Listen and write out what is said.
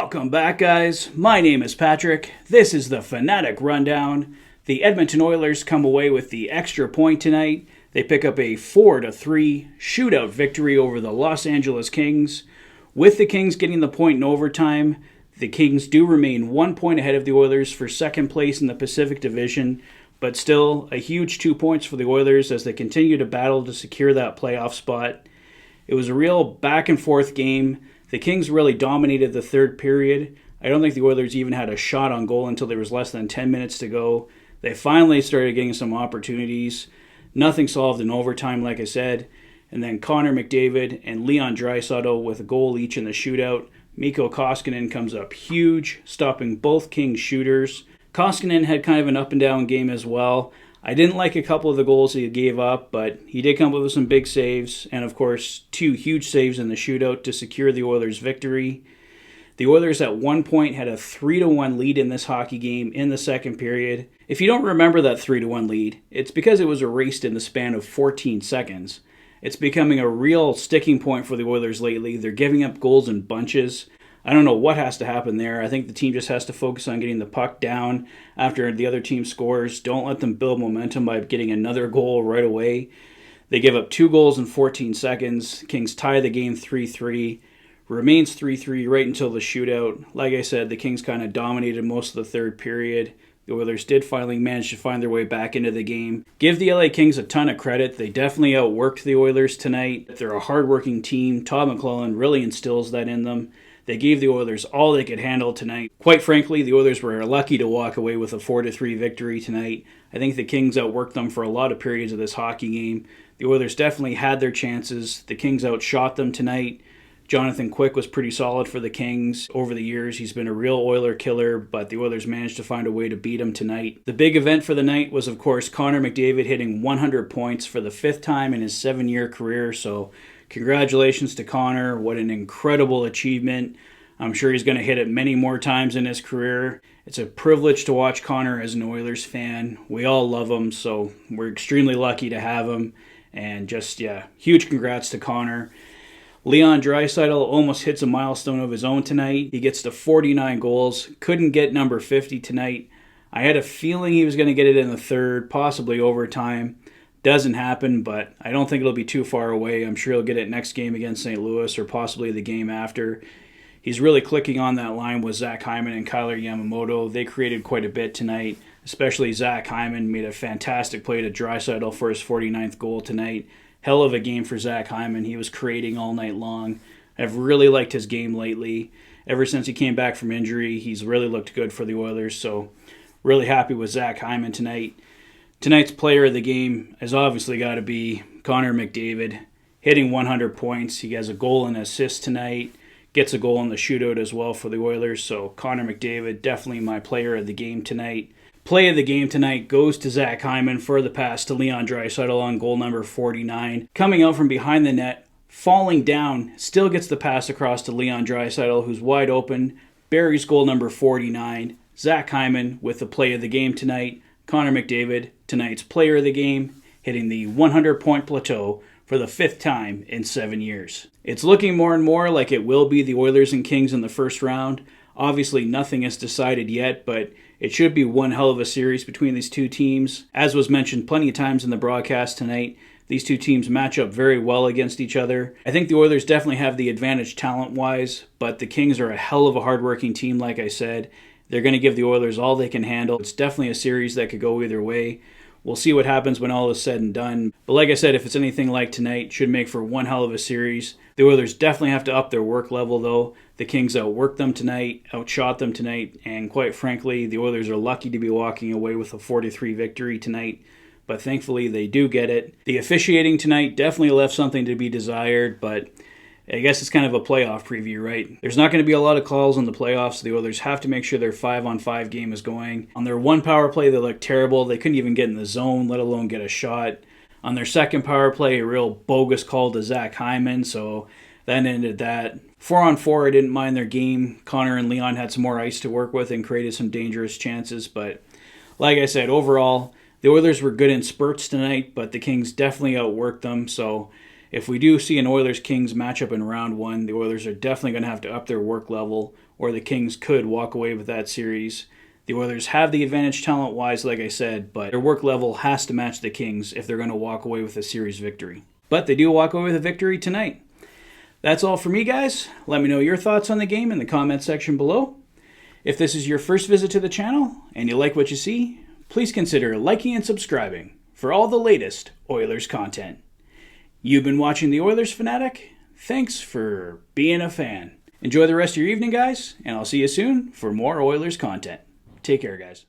Welcome back, guys. My name is Patrick. This is the Fanatic Rundown. The Edmonton Oilers come away with the extra point tonight. They pick up a 4-3 shootout victory over the Los Angeles Kings. With the Kings getting the point in overtime, the Kings do remain 1 point ahead of the Oilers for second place in the Pacific Division, but still a huge 2 points for the Oilers as they continue to battle to secure that playoff spot. It was a real back-and-forth game. The Kings really dominated the third period. I don't think the Oilers even had a shot on goal until there was less than 10 minutes to go. They finally started getting some opportunities. Nothing solved in overtime, like I said. And then Connor McDavid and Leon Draisaitl with a goal each in the shootout. Mikko Koskinen comes up huge, stopping both Kings shooters. Koskinen had kind of an up-and-down game as well. I didn't like a couple of the goals he gave up, but he did come up with some big saves, and of course, 2 huge saves in the shootout to secure the Oilers' victory. The Oilers at one point had a 3-1 lead in this hockey game in the second period. If you don't remember that 3-1 lead, it's because it was erased in the span of 14 seconds. It's becoming a real sticking point for the Oilers lately. They're giving up goals in bunches. I don't know what has to happen there. I think the team just has to focus on getting the puck down after the other team scores. Don't let them build momentum by getting another goal right away. They give up 2 goals in 14 seconds. Kings tie the game 3-3. Remains 3-3 right until the shootout. Like I said, the Kings kind of dominated most of the third period. The Oilers did finally manage to find their way back into the game. Give the LA Kings a ton of credit. They definitely outworked the Oilers tonight. They're a hardworking team. Todd McLellan really instills that in them. They gave the Oilers all they could handle tonight. Quite frankly, the Oilers were lucky to walk away with a 4-3 victory tonight. I think the Kings outworked them for a lot of periods of this hockey game. The Oilers definitely had their chances. The Kings outshot them tonight. Jonathan Quick was pretty solid for the Kings over the years. He's been a real Oiler killer, but the Oilers managed to find a way to beat him tonight. The big event for the night was, of course, Connor McDavid hitting 100 points for the 5th time in his 7-year career, so congratulations to Connor. What an incredible achievement. I'm sure he's going to hit it many more times in his career. It's a privilege to watch Connor as an Oilers fan. We all love him, so we're extremely lucky to have him. And just, huge congrats to Connor. Leon Draisaitl almost hits a milestone of his own tonight. He gets to 49 goals. Couldn't get number 50 tonight. I had a feeling he was going to get it in the third, possibly overtime. Doesn't happen, but I don't think it'll be too far away. I'm sure he'll get it next game against St. Louis or possibly the game after. He's really clicking on that line with Zach Hyman and Kyler Yamamoto. They created quite a bit tonight, especially Zach Hyman made a fantastic play to Draisaitl for his 49th goal tonight. Hell of a game for Zach Hyman. He was creating all night long. I've really liked his game lately. Ever since he came back from injury, he's really looked good for the Oilers, so really happy with Zach Hyman tonight. Tonight's player of the game has obviously got to be Connor McDavid, hitting 100 points. He has a goal and assist tonight, gets a goal in the shootout as well for the Oilers, so Connor McDavid, definitely my player of the game tonight. Play of the game tonight goes to Zach Hyman for the pass to Leon Draisaitl on goal number 49. Coming out from behind the net, falling down, still gets the pass across to Leon Draisaitl, who's wide open, buries goal number 49. Zach Hyman with the play of the game tonight. Connor McDavid, tonight's player of the game, hitting the 100-point plateau for the 5th time in 7 years. It's looking more and more like it will be the Oilers and Kings in the first round. Obviously, nothing is decided yet, but it should be one hell of a series between these two teams. As was mentioned plenty of times in the broadcast tonight, these two teams match up very well against each other. I think the Oilers definitely have the advantage talent-wise, but the Kings are a hell of a hard-working team, like I said. They're going to give the Oilers all they can handle. It's definitely a series that could go either way. We'll see what happens when all is said and done. But like I said, if it's anything like tonight, it should make for one hell of a series. The Oilers definitely have to up their work level, though. The Kings outworked them tonight, outshot them tonight, and quite frankly, the Oilers are lucky to be walking away with a 4-3 victory tonight. But thankfully, they do get it. The officiating tonight definitely left something to be desired, but I guess it's kind of a playoff preview, right? There's not going to be a lot of calls in the playoffs. The Oilers have to make sure their 5-on-5 game is going. On their one power play, they looked terrible. They couldn't even get in the zone, let alone get a shot. On their second power play, a real bogus call to Zach Hyman, so that ended that. 4-on-4, I didn't mind their game. Connor and Leon had some more ice to work with and created some dangerous chances, but like I said, overall, the Oilers were good in spurts tonight, but the Kings definitely outworked them, so if we do see an Oilers-Kings matchup in round one, the Oilers are definitely going to have to up their work level. or the Kings could walk away with that series. The Oilers have the advantage talent-wise, like I said, but their work level has to match the Kings if they're going to walk away with a series victory. But they do walk away with a victory tonight. That's all for me, guys. Let me know your thoughts on the game in the comment section below. If this is your first visit to the channel and you like what you see, please consider liking and subscribing for all the latest Oilers content. You've been watching the Oilers Fanatic. Thanks for being a fan. Enjoy the rest of your evening, guys, and I'll see you soon for more Oilers content. Take care, guys.